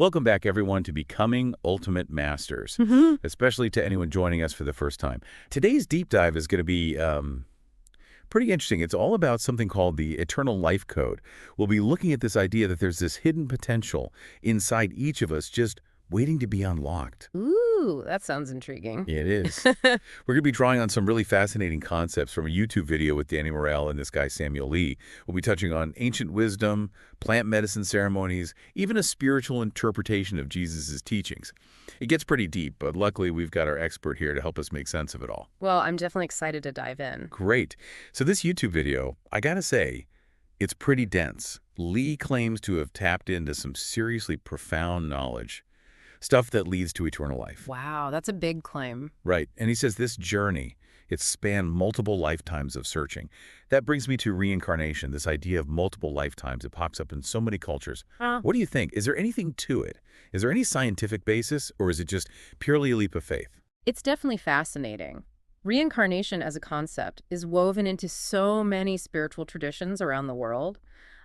Welcome back, everyone, to Becoming Ultimate Masters, especially to anyone joining us for the first time. Today's deep dive is going to be pretty interesting. It's all about something called the Eternal Life Code. We'll be looking at this idea that there's this hidden potential inside each of us just waiting to be unlocked. Ooh, that sounds intriguing. Yeah, it is. We're going to be drawing on some really fascinating concepts from a YouTube video with Danny Morell and this guy Samuel Lee. We'll be touching on ancient wisdom, plant medicine ceremonies, even a spiritual interpretation of Jesus' teachings. It gets pretty deep, but luckily we've got our expert here to help us make sense of it all. Well, I'm definitely excited to dive in. Great. So this YouTube video, I gotta say, it's pretty dense. Lee claims to have tapped into some seriously profound knowledge. Stuff that leads to eternal life. Wow, that's a big claim. Right. And he says this journey, it's spanned multiple lifetimes of searching. That brings me to reincarnation, this idea of multiple lifetimes. It pops up in so many cultures. What do you think? Is there anything to it? Is there any scientific basis, or is it just purely a leap of faith? It's definitely fascinating. Reincarnation as a concept is woven into so many spiritual traditions around the world.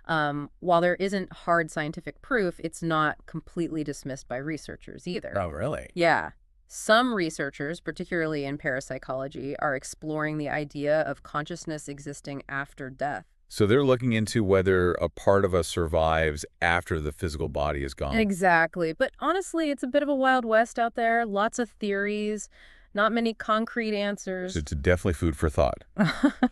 While there isn't hard scientific proof, it's not completely dismissed by researchers either. Oh, really? Yeah. Some researchers, particularly in parapsychology, are exploring the idea of consciousness existing after death. So they're looking into whether a part of us survives after the physical body is gone. Exactly. But honestly, it's a bit of a Wild West out there. Lots of theories, not many concrete answers. So it's definitely food for thought.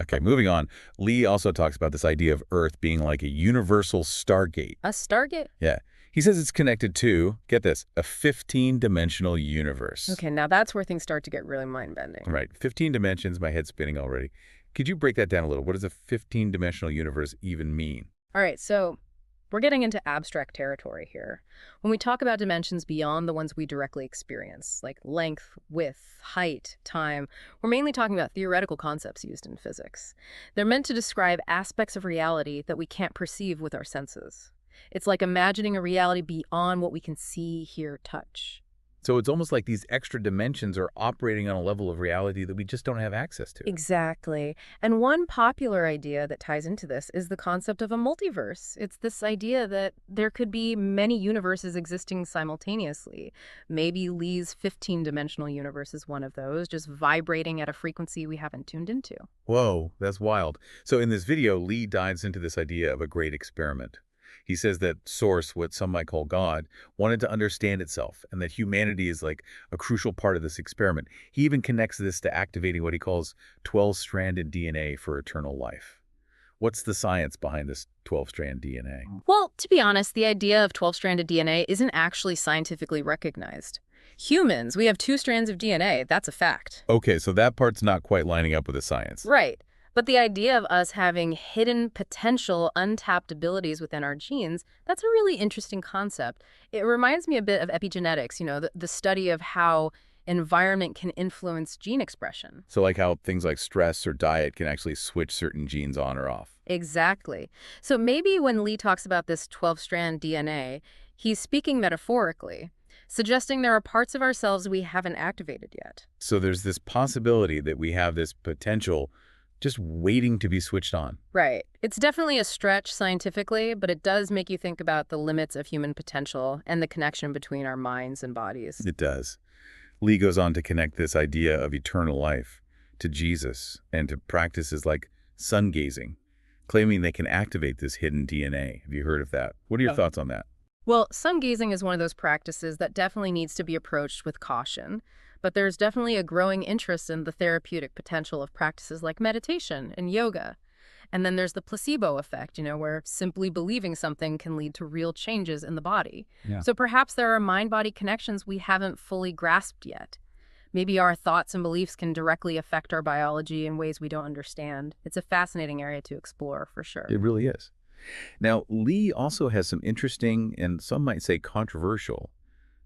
Okay, moving on. Lee also talks about this idea of Earth being like a universal stargate. A stargate? Yeah. He says it's connected to, get this, a 15-dimensional universe. Okay, now that's where things start to get really mind-bending. Right. 15 dimensions, my head's spinning already. Could you break that down a little? What does a 15-dimensional universe even mean? All right, so we're getting into abstract territory here. When we talk about dimensions beyond the ones we directly experience, like length, width, height, time, we're mainly talking about theoretical concepts used in physics. They're meant to describe aspects of reality that we can't perceive with our senses. It's like imagining a reality beyond what we can see, hear, touch. So it's almost like these extra dimensions are operating on a level of reality that we just don't have access to. Exactly. And one popular idea that ties into this is the concept of a multiverse. It's this idea that there could be many universes existing simultaneously. Maybe Lee's 15-dimensional universe is one of those, just vibrating at a frequency we haven't tuned into. Whoa, that's wild. So in this video, Lee dives into this idea of a great experiment. He says that Source, what some might call God, wanted to understand itself, and that humanity is like a crucial part of this experiment. He even connects this to activating what he calls 12-stranded DNA for eternal life. What's the science behind this 12-strand DNA? Well, to be honest, the idea of 12-stranded DNA isn't actually scientifically recognized. Humans, we have 2 strands of DNA. That's a fact. Okay, so that part's not quite lining up with the science. Right. But the idea of us having hidden potential, untapped abilities within our genes, that's a really interesting concept. It reminds me a bit of epigenetics, the study of how environment can influence gene expression. So like how things like stress or diet can actually switch certain genes on or off. Exactly. So maybe when Lee talks about this 12-strand DNA, he's speaking metaphorically, suggesting there are parts of ourselves we haven't activated yet. So there's this possibility that we have this potential just waiting to be switched on. Right. It's definitely a stretch scientifically, but it does make you think about the limits of human potential and the connection between our minds and bodies. It does. Lee goes on to connect this idea of eternal life to Jesus and to practices like sun gazing, claiming they can activate this hidden DNA. Have you heard of that? What are your thoughts on that? Well, sun gazing is one of those practices that definitely needs to be approached with caution. But there's definitely a growing interest in the therapeutic potential of practices like meditation and yoga. And then there's the placebo effect, where simply believing something can lead to real changes in the body. Yeah. So perhaps there are mind-body connections we haven't fully grasped yet. Maybe our thoughts and beliefs can directly affect our biology in ways we don't understand. It's a fascinating area to explore, for sure. It really is. Now, Lee also has some interesting and some might say controversial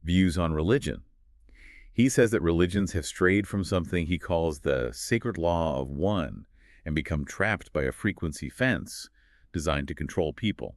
views on religion. He says that religions have strayed from something he calls the sacred law of one and become trapped by a frequency fence designed to control people.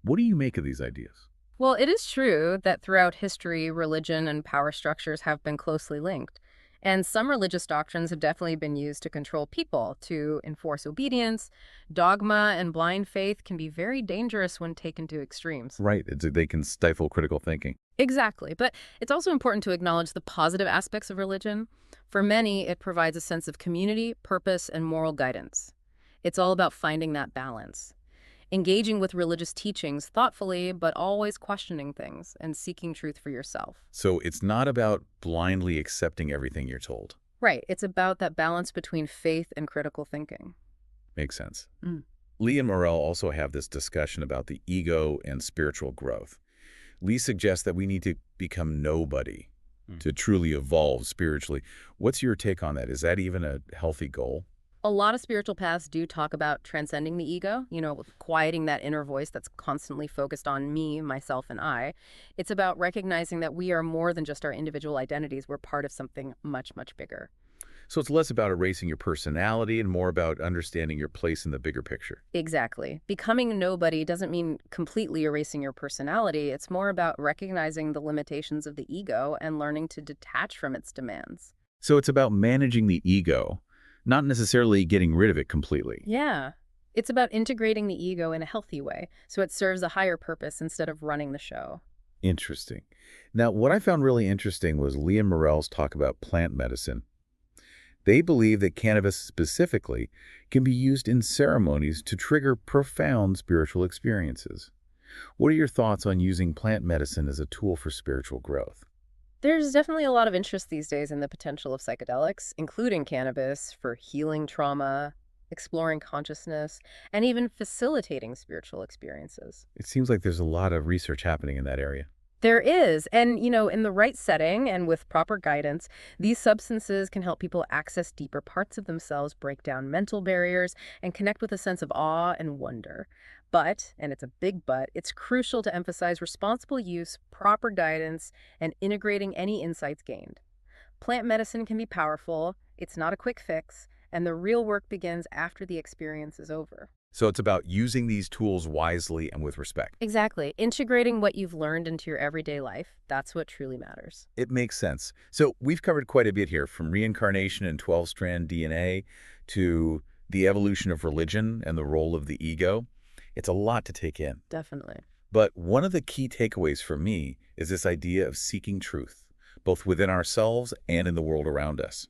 What do you make of these ideas? Well, it is true that throughout history, religion and power structures have been closely linked. And some religious doctrines have definitely been used to control people, to enforce obedience. Dogma and blind faith can be very dangerous when taken to extremes. Right. They can stifle critical thinking. Exactly. But it's also important to acknowledge the positive aspects of religion. For many, it provides a sense of community, purpose, and moral guidance. It's all about finding that balance. Engaging with religious teachings thoughtfully, but always questioning things and seeking truth for yourself. So it's not about blindly accepting everything you're told. Right. It's about that balance between faith and critical thinking. Makes sense. Mm. Lee and Morrell also have this discussion about the ego and spiritual growth. Lee suggests that we need to become nobody to truly evolve spiritually. What's your take on that? Is that even a healthy goal? A lot of spiritual paths do talk about transcending the ego, quieting that inner voice that's constantly focused on me, myself, and I. It's about recognizing that we are more than just our individual identities. We're part of something much, much bigger. So it's less about erasing your personality and more about understanding your place in the bigger picture. Exactly. Becoming nobody doesn't mean completely erasing your personality. It's more about recognizing the limitations of the ego and learning to detach from its demands. So it's about managing the ego, not necessarily getting rid of it completely. Yeah. It's about integrating the ego in a healthy way, so it serves a higher purpose instead of running the show. Interesting. Now, what I found really interesting was Lee and Morrell's talk about plant medicine. They believe that cannabis specifically can be used in ceremonies to trigger profound spiritual experiences. What are your thoughts on using plant medicine as a tool for spiritual growth? There's definitely a lot of interest these days in the potential of psychedelics, including cannabis, for healing trauma, exploring consciousness, and even facilitating spiritual experiences. It seems like there's a lot of research happening in that area. There is. And, in the right setting and with proper guidance, these substances can help people access deeper parts of themselves, break down mental barriers, and connect with a sense of awe and wonder. But, and it's a big but, it's crucial to emphasize responsible use, proper guidance, and integrating any insights gained. Plant medicine can be powerful, it's not a quick fix, and the real work begins after the experience is over. So it's about using these tools wisely and with respect. Exactly. Integrating what you've learned into your everyday life, that's what truly matters. It makes sense. So we've covered quite a bit here, from reincarnation and 12-strand DNA to the evolution of religion and the role of the ego. It's a lot to take in. Definitely. But one of the key takeaways for me is this idea of seeking truth, both within ourselves and in the world around us.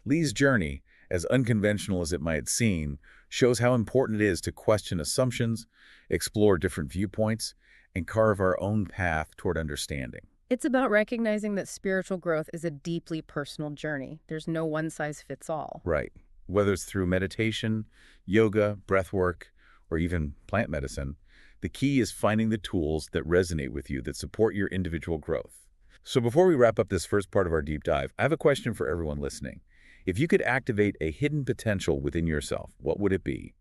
Lee's journey, as unconventional as it might seem, shows how important it is to question assumptions, explore different viewpoints, and carve our own path toward understanding. It's about recognizing that spiritual growth is a deeply personal journey. There's no one-size-fits-all. Right. Whether it's through meditation, yoga, breath work, or even plant medicine, the key is finding the tools that resonate with you, that support your individual growth. So before we wrap up this first part of our deep dive, I have a question for everyone listening. If you could activate a hidden potential within yourself, what would it be?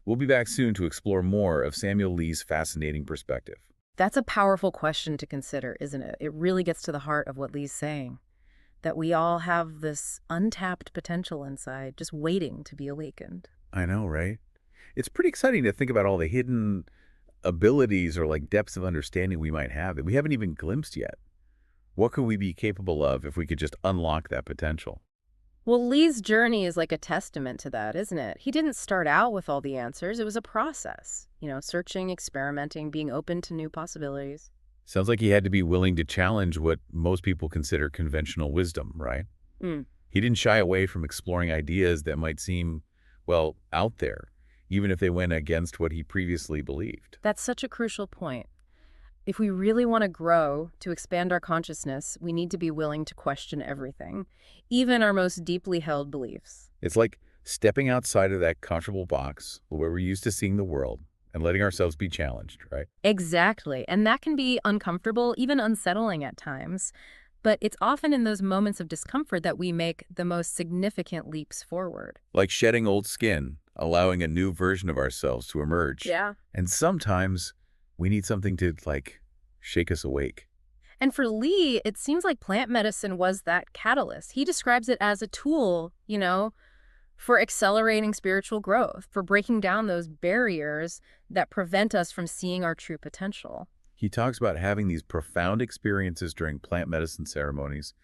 We'll be back soon to explore more of Samuel Lee's fascinating perspective. That's a powerful question to consider, isn't it? It really gets to the heart of what Lee's saying, that we all have this untapped potential inside, just waiting to be awakened. I know, right? It's pretty exciting to think about all the hidden abilities or depths of understanding we might have that we haven't even glimpsed yet. What could we be capable of if we could just unlock that potential? Well, Lee's journey is like a testament to that, isn't it? He didn't start out with all the answers. It was a process, searching, experimenting, being open to new possibilities. Sounds like he had to be willing to challenge what most people consider conventional wisdom, right? Mm. He didn't shy away from exploring ideas that might seem, out there, even if they went against what he previously believed. That's such a crucial point. If we really want to grow, to expand our consciousness, we need to be willing to question everything, even our most deeply held beliefs. It's like stepping outside of that comfortable box where we're used to seeing the world and letting ourselves be challenged, right? Exactly. And that can be uncomfortable, even unsettling at times. But it's often in those moments of discomfort that we make the most significant leaps forward. Like shedding old skin, allowing a new version of ourselves to emerge. Yeah. And sometimes we need something to, shake us awake. And for Lee, it seems like plant medicine was that catalyst. He describes it as a tool, for accelerating spiritual growth, for breaking down those barriers that prevent us from seeing our true potential. He talks about having these profound experiences during plant medicine ceremonies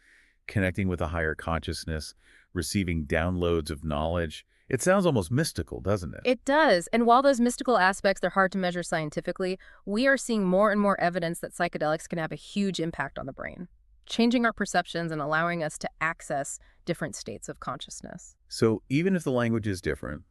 connecting with a higher consciousness, receiving downloads of knowledge. It sounds almost mystical, doesn't it? It does. And while those mystical aspects are hard to measure scientifically, we are seeing more and more evidence that psychedelics can have a huge impact on the brain, changing our perceptions and allowing us to access different states of consciousness. So even if the language is different,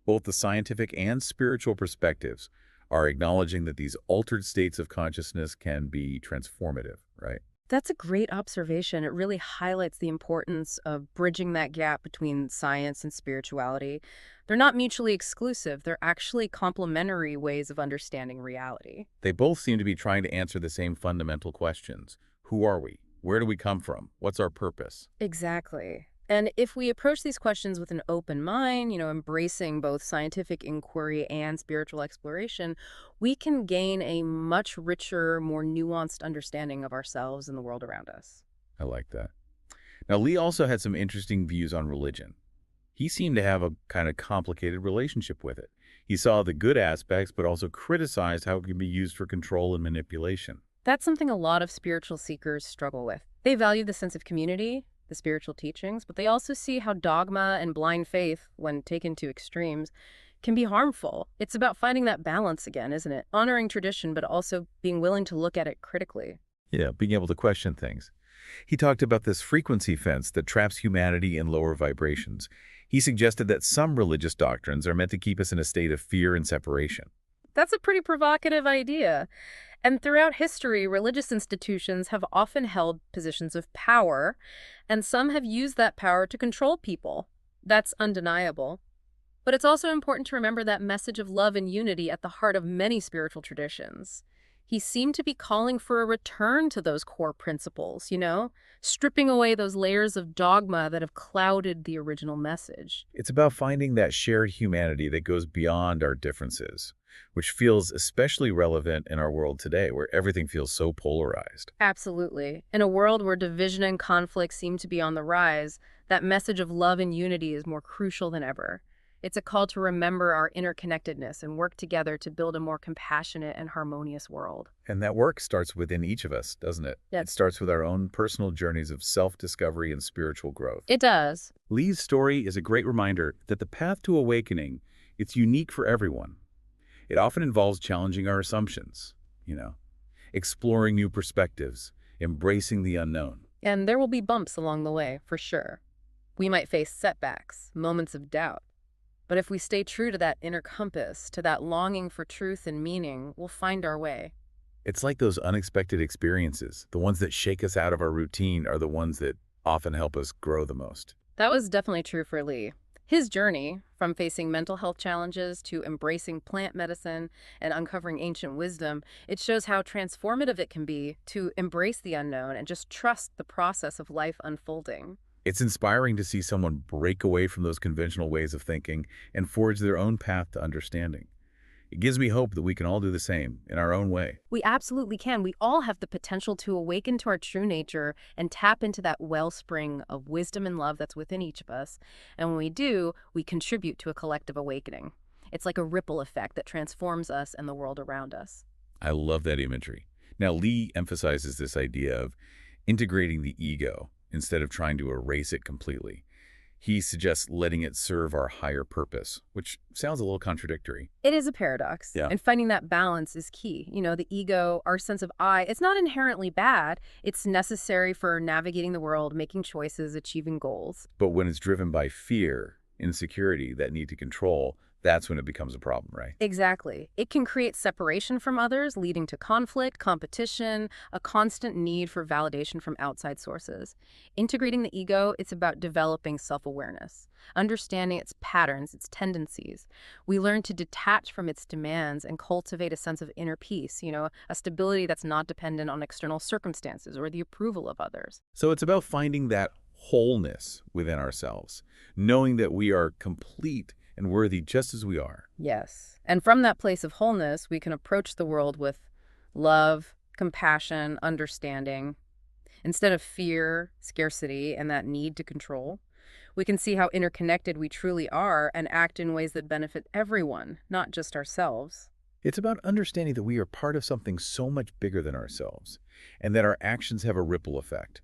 both the scientific and spiritual perspectives are acknowledging that these altered states of consciousness can be transformative, right? That's a great observation. It really highlights the importance of bridging that gap between science and spirituality. They're not mutually exclusive. They're actually complementary ways of understanding reality. They both seem to be trying to answer the same fundamental questions. Who are we? Where do we come from? What's our purpose? Exactly. And if we approach these questions with an open mind, embracing both scientific inquiry and spiritual exploration, we can gain a much richer, more nuanced understanding of ourselves and the world around us. I like that. Now, Lee also had some interesting views on religion. He seemed to have a kind of complicated relationship with it. He saw the good aspects, but also criticized how it can be used for control and manipulation. That's something a lot of spiritual seekers struggle with. They value the sense of community, the spiritual teachings, but they also see how dogma and blind faith, when taken to extremes, can be harmful. It's about finding that balance again, isn't it? Honoring tradition, but also being willing to look at it critically. Yeah, being able to question things. He talked about this frequency fence that traps humanity in lower vibrations. He suggested that some religious doctrines are meant to keep us in a state of fear and separation. That's a pretty provocative idea. And throughout history, religious institutions have often held positions of power, and some have used that power to control people. That's undeniable. But it's also important to remember that message of love and unity at the heart of many spiritual traditions. He seemed to be calling for a return to those core principles, stripping away those layers of dogma that have clouded the original message. It's about finding that shared humanity that goes beyond our differences, which feels especially relevant in our world today, where everything feels so polarized. Absolutely. In a world where division and conflict seem to be on the rise, that message of love and unity is more crucial than ever. It's a call to remember our interconnectedness and work together to build a more compassionate and harmonious world. And that work starts within each of us, doesn't it? Yeah. It starts with our own personal journeys of self-discovery and spiritual growth. It does. Lee's story is a great reminder that the path to awakening, it's unique for everyone. It often involves challenging our assumptions, exploring new perspectives, embracing the unknown. And there will be bumps along the way, for sure. We might face setbacks, moments of doubt. But if we stay true to that inner compass, to that longing for truth and meaning, we'll find our way. It's like those unexpected experiences. The ones that shake us out of our routine are the ones that often help us grow the most. That was definitely true for Lee. His journey, from facing mental health challenges to embracing plant medicine and uncovering ancient wisdom, it shows how transformative it can be to embrace the unknown and just trust the process of life unfolding. It's inspiring to see someone break away from those conventional ways of thinking and forge their own path to understanding. It gives me hope that we can all do the same in our own way. We absolutely can. We all have the potential to awaken to our true nature and tap into that wellspring of wisdom and love that's within each of us. And when we do, we contribute to a collective awakening. It's like a ripple effect that transforms us and the world around us. I love that imagery. Now, Lee emphasizes this idea of integrating the ego instead of trying to erase it completely. He suggests letting it serve our higher purpose, which sounds a little contradictory. It is a paradox, Yeah. and finding that balance is key. The ego, our sense of I, it's not inherently bad. It's necessary for navigating the world, making choices, achieving goals. But when it's driven by fear, insecurity, that need to control, that's when it becomes a problem, right? Exactly. It can create separation from others, leading to conflict, competition, a constant need for validation from outside sources. Integrating the ego, it's about developing self-awareness, understanding its patterns, its tendencies. We learn to detach from its demands and cultivate a sense of inner peace, a stability that's not dependent on external circumstances or the approval of others. So it's about finding that wholeness within ourselves, knowing that we are complete and worthy just as we are. Yes. And from that place of wholeness, we can approach the world with love, compassion, understanding. Instead of fear, scarcity, and that need to control, we can see how interconnected we truly are and act in ways that benefit everyone, not just ourselves. It's about understanding that we are part of something so much bigger than ourselves, and that our actions have a ripple effect.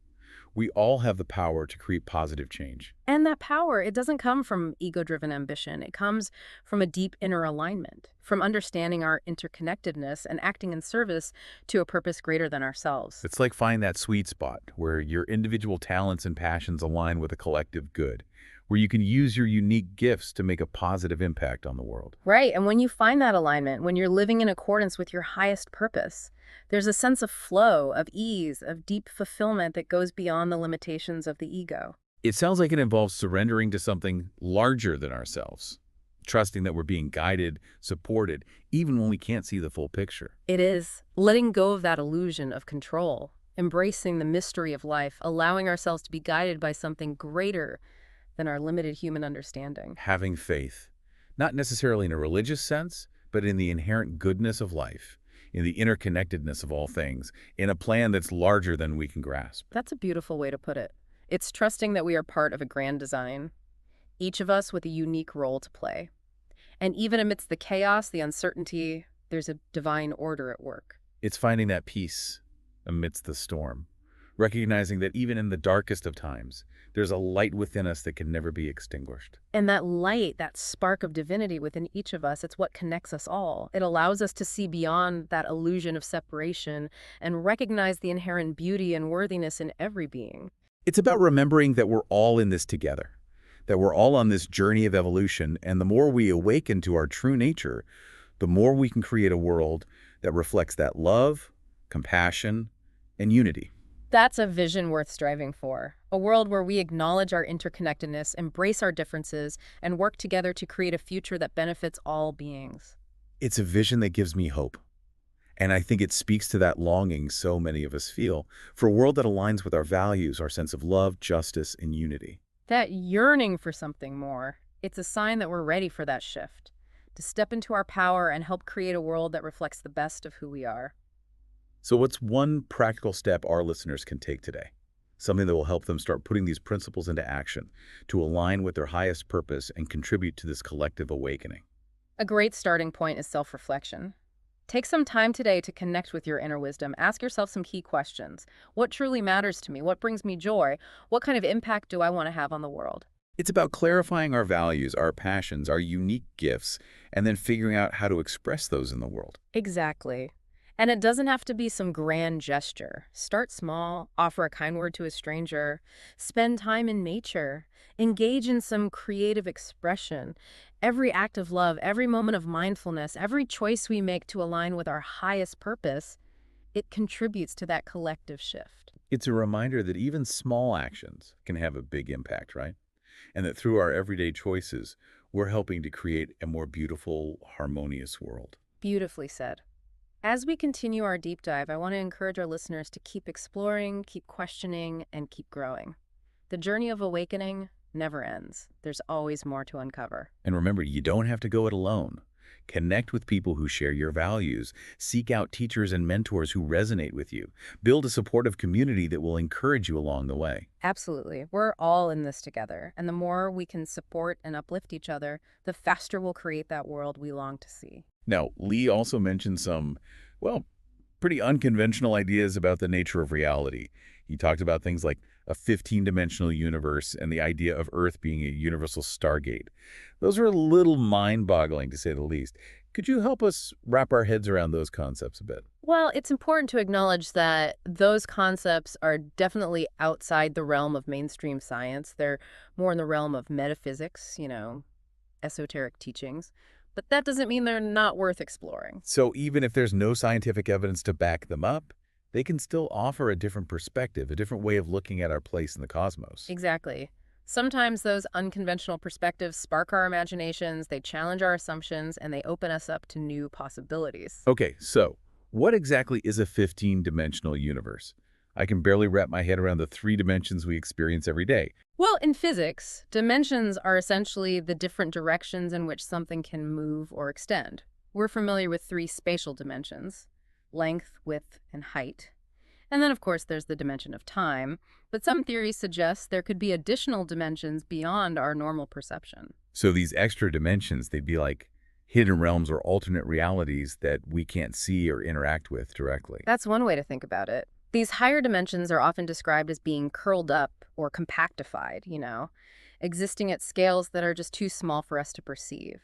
We all have the power to create positive change. And that power, it doesn't come from ego-driven ambition. It comes from a deep inner alignment, from understanding our interconnectedness and acting in service to a purpose greater than ourselves. It's like finding that sweet spot where your individual talents and passions align with a collective good, where you can use your unique gifts to make a positive impact on the world. Right, and when you find that alignment, when you're living in accordance with your highest purpose, there's a sense of flow, of ease, of deep fulfillment that goes beyond the limitations of the ego. It sounds like it involves surrendering to something larger than ourselves, trusting that we're being guided, supported, even when we can't see the full picture. It is letting go of that illusion of control, embracing the mystery of life, allowing ourselves to be guided by something greater than our limited human understanding. Having faith, not necessarily in a religious sense, but in the inherent goodness of life, in the interconnectedness of all things, in a plan that's larger than we can grasp. That's a beautiful way to put it. It's trusting that we are part of a grand design, each of us with a unique role to play. And even amidst the chaos, the uncertainty, there's a divine order at work. It's finding that peace amidst the storm, recognizing that even in the darkest of times, there's a light within us that can never be extinguished. And that light, that spark of divinity within each of us, it's what connects us all. It allows us to see beyond that illusion of separation and recognize the inherent beauty and worthiness in every being. It's about remembering that we're all in this together, that we're all on this journey of evolution, and the more we awaken to our true nature, the more we can create a world that reflects that love, compassion, and unity. That's a vision worth striving for. A world where we acknowledge our interconnectedness, embrace our differences, and work together to create a future that benefits all beings. It's a vision that gives me hope. And I think it speaks to that longing so many of us feel for a world that aligns with our values, our sense of love, justice, and unity. That yearning for something more, it's a sign that we're ready for that shift, to step into our power and help create a world that reflects the best of who we are. So what's one practical step our listeners can take today? Something that will help them start putting these principles into action to align with their highest purpose and contribute to this collective awakening. A great starting point is self-reflection. Take some time today to connect with your inner wisdom. Ask yourself some key questions. What truly matters to me? What brings me joy? What kind of impact do I want to have on the world? It's about clarifying our values, our passions, our unique gifts, and then figuring out how to express those in the world. Exactly. And it doesn't have to be some grand gesture. Start small, offer a kind word to a stranger, spend time in nature, engage in some creative expression. Every act of love, every moment of mindfulness, every choice we make to align with our highest purpose, it contributes to that collective shift. It's a reminder that even small actions can have a big impact, right? And that through our everyday choices, we're helping to create a more beautiful, harmonious world. Beautifully said. As we continue our deep dive, I want to encourage our listeners to keep exploring, keep questioning, and keep growing. The journey of awakening never ends. There's always more to uncover. And remember, you don't have to go it alone. Connect with people who share your values. Seek out teachers and mentors who resonate with you. Build a supportive community that will encourage you along the way. Absolutely. We're all in this together. And the more we can support and uplift each other, the faster we'll create that world we long to see. Now, Lee also mentioned some, well, pretty unconventional ideas about the nature of reality. He talked about things like a 15-dimensional universe and the idea of Earth being a universal stargate. Those are a little mind-boggling, to say the least. Could you help us wrap our heads around those concepts a bit? Well, it's important to acknowledge that those concepts are definitely outside the realm of mainstream science. They're more in the realm of metaphysics, esoteric teachings. But that doesn't mean they're not worth exploring. So even if there's no scientific evidence to back them up, they can still offer a different perspective, a different way of looking at our place in the cosmos. Exactly. Sometimes those unconventional perspectives spark our imaginations, they challenge our assumptions, and they open us up to new possibilities. Okay, so what exactly is a 15-dimensional universe? I can barely wrap my head around the 3 dimensions we experience every day. Well, in physics, dimensions are essentially the different directions in which something can move or extend. We're familiar with 3 spatial dimensions: length, width, and height. And then, of course, there's the dimension of time, but some theories suggest there could be additional dimensions beyond our normal perception. So these extra dimensions, they'd be like hidden realms or alternate realities that we can't see or interact with directly. That's one way to think about it. These higher dimensions are often described as being curled up or compactified, existing at scales that are just too small for us to perceive.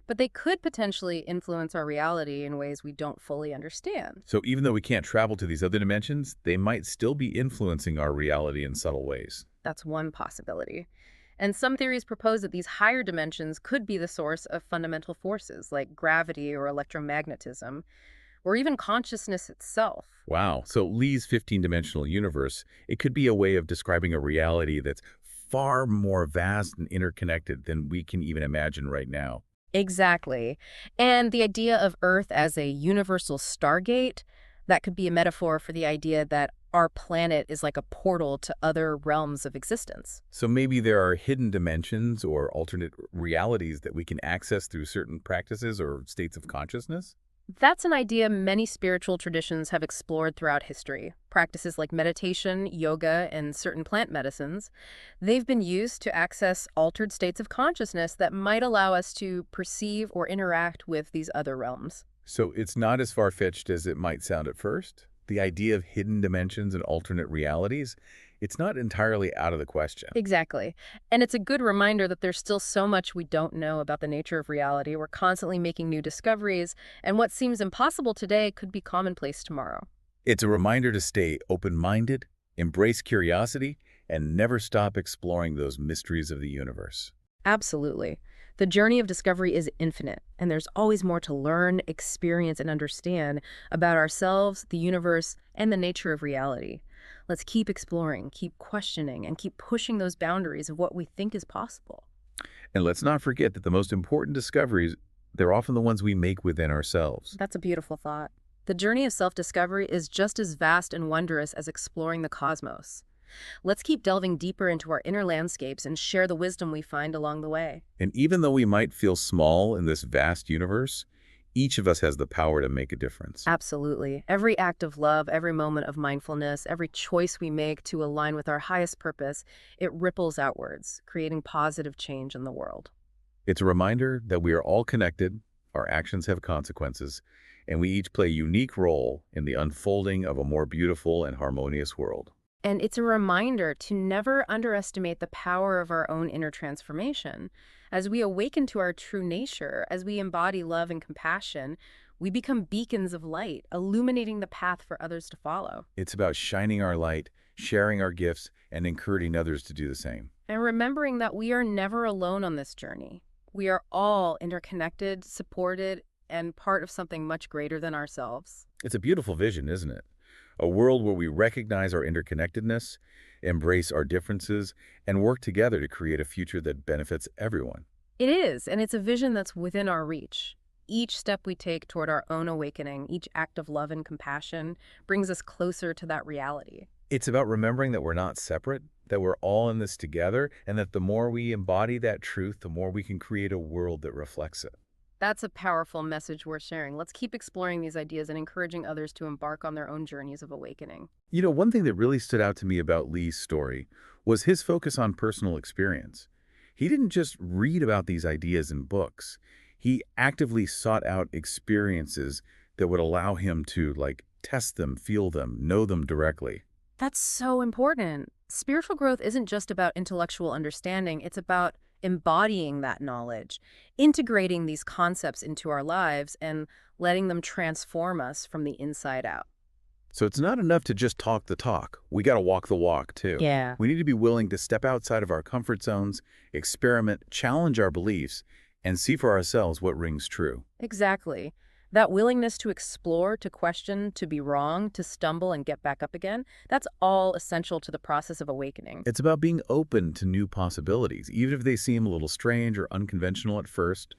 But they could potentially influence our reality in ways we don't fully understand. So even though we can't travel to these other dimensions, they might still be influencing our reality in subtle ways. That's one possibility. And some theories propose that these higher dimensions could be the source of fundamental forces like gravity or electromagnetism, or even consciousness itself. Wow. So Lee's 15-dimensional universe, it could be a way of describing a reality that's far more vast and interconnected than we can even imagine right now. Exactly. And the idea of Earth as a universal stargate, that could be a metaphor for the idea that our planet is like a portal to other realms of existence. So maybe there are hidden dimensions or alternate realities that we can access through certain practices or states of consciousness? That's an idea many spiritual traditions have explored throughout history. Practices like meditation, yoga, and certain plant medicines, they've been used to access altered states of consciousness that might allow us to perceive or interact with these other realms. So it's not as far-fetched as it might sound at first. The idea of hidden dimensions and alternate realities, it's not entirely out of the question. Exactly. And it's a good reminder that there's still so much we don't know about the nature of reality. We're constantly making new discoveries, and what seems impossible today could be commonplace tomorrow. It's a reminder to stay open-minded, embrace curiosity, and never stop exploring those mysteries of the universe. Absolutely. The journey of discovery is infinite, and there's always more to learn, experience, and understand about ourselves, the universe, and the nature of reality. Let's keep exploring, keep questioning, and keep pushing those boundaries of what we think is possible. And let's not forget that the most important discoveries, they're often the ones we make within ourselves. That's a beautiful thought. The journey of self-discovery is just as vast and wondrous as exploring the cosmos. Let's keep delving deeper into our inner landscapes and share the wisdom we find along the way. And even though we might feel small in this vast universe, each of us has the power to make a difference. Absolutely. Every act of love, every moment of mindfulness, every choice we make to align with our highest purpose, it ripples outwards, creating positive change in the world. It's a reminder that we are all connected, our actions have consequences, and we each play a unique role in the unfolding of a more beautiful and harmonious world. And it's a reminder to never underestimate the power of our own inner transformation. As we awaken to our true nature, as we embody love and compassion, we become beacons of light, illuminating the path for others to follow. It's about shining our light, sharing our gifts, and encouraging others to do the same. And remembering that we are never alone on this journey. We are all interconnected, supported, and part of something much greater than ourselves. It's a beautiful vision, isn't it? A world where we recognize our interconnectedness, embrace our differences, and work together to create a future that benefits everyone. It is, and it's a vision that's within our reach. Each step we take toward our own awakening, each act of love and compassion, brings us closer to that reality. It's about remembering that we're not separate, that we're all in this together, and that the more we embody that truth, the more we can create a world that reflects it. That's a powerful message worth sharing. Let's keep exploring these ideas and encouraging others to embark on their own journeys of awakening. You know, one thing that really stood out to me about Lee's story was his focus on personal experience. He didn't just read about these ideas in books. He actively sought out experiences that would allow him to, test them, feel them, know them directly. That's so important. Spiritual growth isn't just about intellectual understanding, it's about embodying that knowledge, integrating these concepts into our lives, and letting them transform us from the inside out. So it's not enough to just talk the talk. We got to walk the walk, too. Yeah. We need to be willing to step outside of our comfort zones, experiment, challenge our beliefs, and see for ourselves what rings true. Exactly. That willingness to explore, to question, to be wrong, to stumble and get back up again, that's all essential to the process of awakening. It's about being open to new possibilities, even if they seem a little strange or unconventional at first,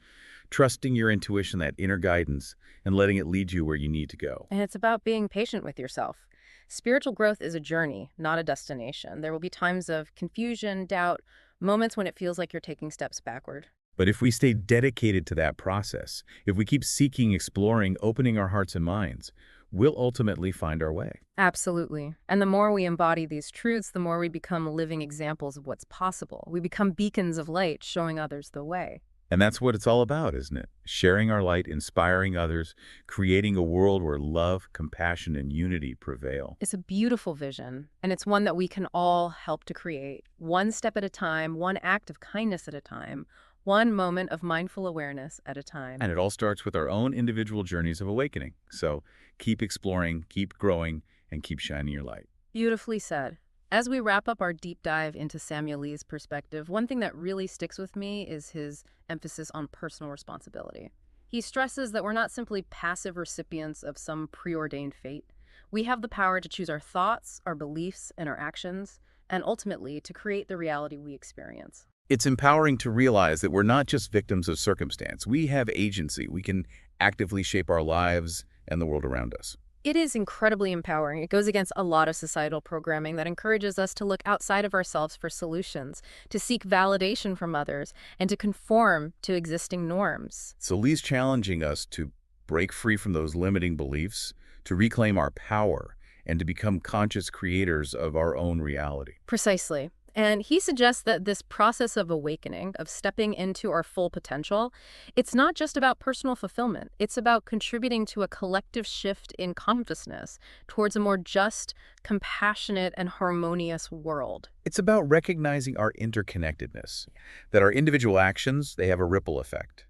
trusting your intuition, that inner guidance, and letting it lead you where you need to go. And it's about being patient with yourself. Spiritual growth is a journey, not a destination. There will be times of confusion, doubt, moments when it feels like you're taking steps backward. But if we stay dedicated to that process, if we keep seeking, exploring, opening our hearts and minds, we'll ultimately find our way. Absolutely. And the more we embody these truths, the more we become living examples of what's possible. We become beacons of light, showing others the way. And that's what it's all about, isn't it? Sharing our light, inspiring others, creating a world where love, compassion, and unity prevail. It's a beautiful vision, and it's one that we can all help to create, one step at a time, one act of kindness at a time, one moment of mindful awareness at a time. And it all starts with our own individual journeys of awakening. So keep exploring, keep growing, and keep shining your light. Beautifully said. As we wrap up our deep dive into Samuel Lee's perspective, one thing that really sticks with me is his emphasis on personal responsibility. He stresses that we're not simply passive recipients of some preordained fate. We have the power to choose our thoughts, our beliefs, and our actions, and ultimately to create the reality we experience. It's empowering to realize that we're not just victims of circumstance. We have agency. We can actively shape our lives and the world around us. It is incredibly empowering. It goes against a lot of societal programming that encourages us to look outside of ourselves for solutions, to seek validation from others, and to conform to existing norms. So Lee's challenging us to break free from those limiting beliefs, to reclaim our power, and to become conscious creators of our own reality. Precisely. And he suggests that this process of awakening, of stepping into our full potential, it's not just about personal fulfillment. It's about contributing to a collective shift in consciousness towards a more just, compassionate, and harmonious world. It's about recognizing our interconnectedness, that our individual actions, they have a ripple effect.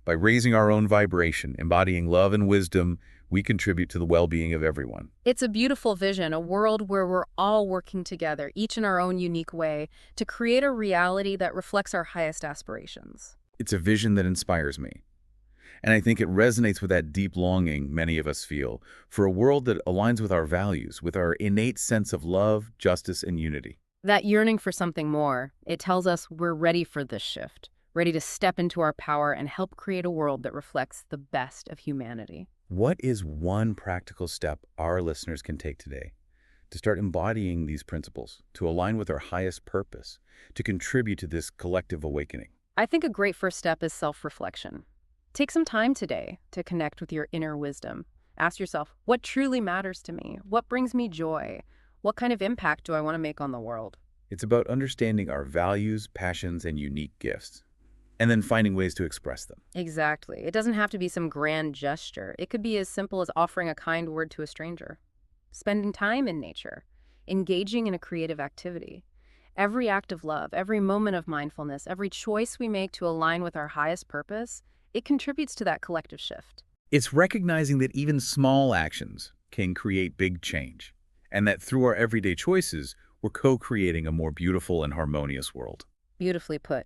By raising our own vibration, embodying love and wisdom, we contribute to the well-being of everyone. It's a beautiful vision, a world where we're all working together, each in our own unique way, to create a reality that reflects our highest aspirations. It's a vision that inspires me. And I think it resonates with that deep longing many of us feel for a world that aligns with our values, with our innate sense of love, justice, and unity. That yearning for something more, it tells us we're ready for this shift, ready to step into our power and help create a world that reflects the best of humanity. What is one practical step our listeners can take today to start embodying these principles, to align with our highest purpose, to contribute to this collective awakening? I think a great first step is self-reflection. Take some time today to connect with your inner wisdom. Ask yourself, what truly matters to me? What brings me joy? What kind of impact do I want to make on the world? It's about understanding our values, passions, and unique gifts, and then finding ways to express them. Exactly. It doesn't have to be some grand gesture. It could be as simple as offering a kind word to a stranger, spending time in nature, engaging in a creative activity. Every act of love, every moment of mindfulness, every choice we make to align with our highest purpose, it contributes to that collective shift. It's recognizing that even small actions can create big change, and that through our everyday choices, we're co-creating a more beautiful and harmonious world. Beautifully put.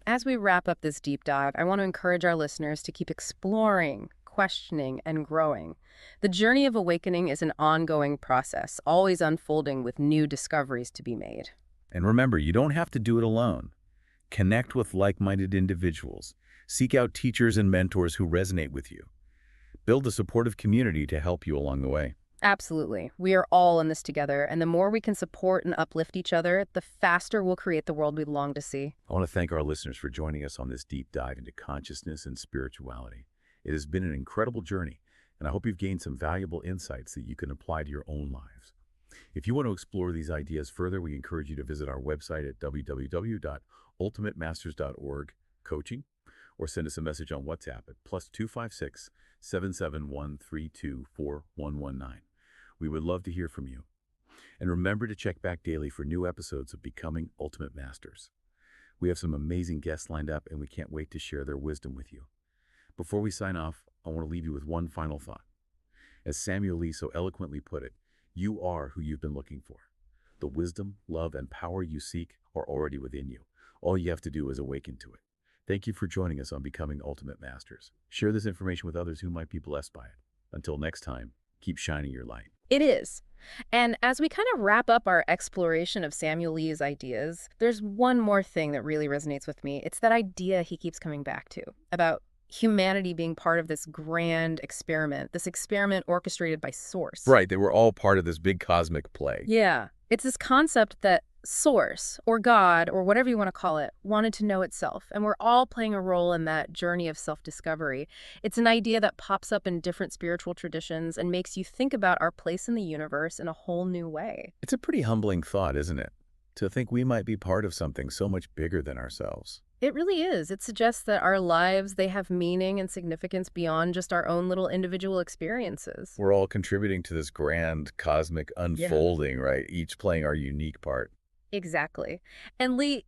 As we wrap up this deep dive, I want to encourage our listeners to keep exploring, questioning, and growing. The journey of awakening is an ongoing process, always unfolding with new discoveries to be made. And remember, you don't have to do it alone. Connect with like-minded individuals. Seek out teachers and mentors who resonate with you. Build a supportive community to help you along the way. Absolutely. We are all in this together, and the more we can support and uplift each other, the faster we'll create the world we long to see. I want to thank our listeners for joining us on this deep dive into consciousness and spirituality. It has been an incredible journey, and I hope you've gained some valuable insights that you can apply to your own lives. If you want to explore these ideas further, we encourage you to visit our website at www.ultimatemasters.org coaching, or send us a message on WhatsApp at +256 771 324 We would love to hear from you. And remember to check back daily for new episodes of Becoming Ultimate Masters. We have some amazing guests lined up, and we can't wait to share their wisdom with you. Before we sign off, I want to leave you with one final thought. As Samuel Lee so eloquently put it, you are who you've been looking for. The wisdom, love, and power you seek are already within you. All you have to do is awaken to it. Thank you for joining us on Becoming Ultimate Masters. Share this information with others who might be blessed by it. Until next time, keep shining your light. It is. And as we kind of wrap up our exploration of Samuel Lee's ideas, there's one more thing that really resonates with me. It's that idea he keeps coming back to about humanity being part of this grand experiment, this experiment orchestrated by Source. Right, they were all part of this big cosmic play. Yeah. It's this concept that Source, or God, or whatever you want to call it, wanted to know itself, and we're all playing a role in that journey of self-discovery. It's an idea that pops up in different spiritual traditions and makes you think about our place in the universe in a whole new way. It's a pretty humbling thought, isn't it? To think we might be part of something so much bigger than ourselves. It really is. It suggests that our lives, they have meaning and significance beyond just our own little individual experiences. We're all contributing to this grand cosmic Yeah. unfolding, right? Each playing our unique part. Exactly. And Lee,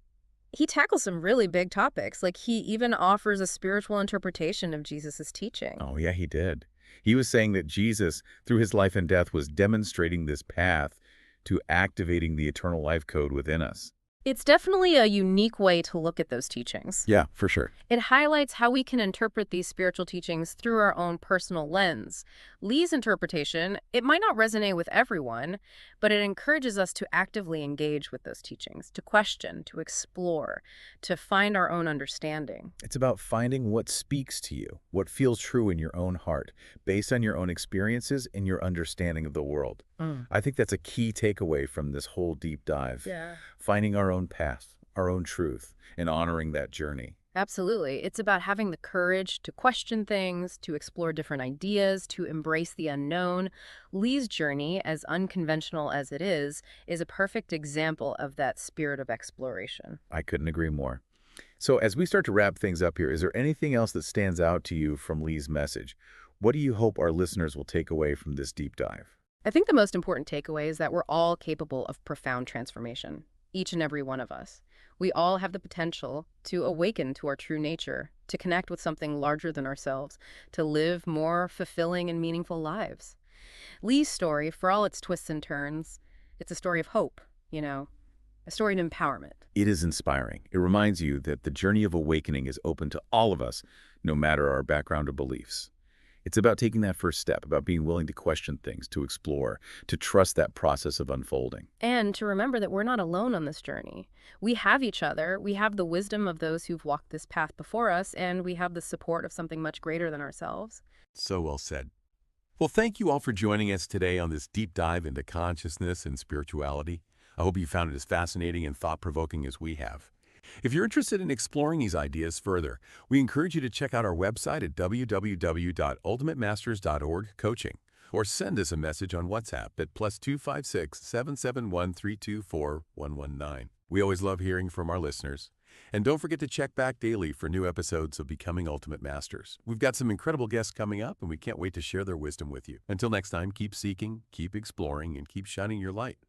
he tackles some really big topics. Like he even offers a spiritual interpretation of Jesus's teaching. Oh, yeah, he did. He was saying that Jesus, through his life and death, was demonstrating this path to activating the eternal life code within us. It's definitely a unique way to look at those teachings. Yeah, for sure. It highlights how we can interpret these spiritual teachings through our own personal lens. Lee's interpretation, it might not resonate with everyone, but it encourages us to actively engage with those teachings, to question, to explore, to find our own understanding. It's about finding what speaks to you, what feels true in your own heart, based on your own experiences and your understanding of the world. Mm. I think that's a key takeaway from this whole deep dive. Yeah. Finding our own path, our own truth, and honoring that journey. Absolutely. It's about having the courage to question things, to explore different ideas, to embrace the unknown. Lee's journey, as unconventional as it is a perfect example of that spirit of exploration. I couldn't agree more. So as we start to wrap things up here, is there anything else that stands out to you from Lee's message? What do you hope our listeners will take away from this deep dive? I think the most important takeaway is that we're all capable of profound transformation, each and every one of us. We all have the potential to awaken to our true nature, to connect with something larger than ourselves, to live more fulfilling and meaningful lives. Lee's story, for all its twists and turns, it's a story of hope, you know, a story of empowerment. It is inspiring. It reminds you that the journey of awakening is open to all of us, no matter our background or beliefs. It's about taking that first step, about being willing to question things, to explore, to trust that process of unfolding. And to remember that we're not alone on this journey. We have each other, we have the wisdom of those who've walked this path before us, and we have the support of something much greater than ourselves. So well said. Well, thank you all for joining us today on this deep dive into consciousness and spirituality. I hope you found it as fascinating and thought-provoking as we have. If you're interested in exploring these ideas further, we encourage you to check out our website at www.ultimatemasters.org/coaching or send us a message on WhatsApp at +256 771 324 119. We always love hearing from our listeners. And don't forget to check back daily for new episodes of Becoming Ultimate Masters. We've got some incredible guests coming up, and we can't wait to share their wisdom with you. Until next time, keep seeking, keep exploring, and keep shining your light.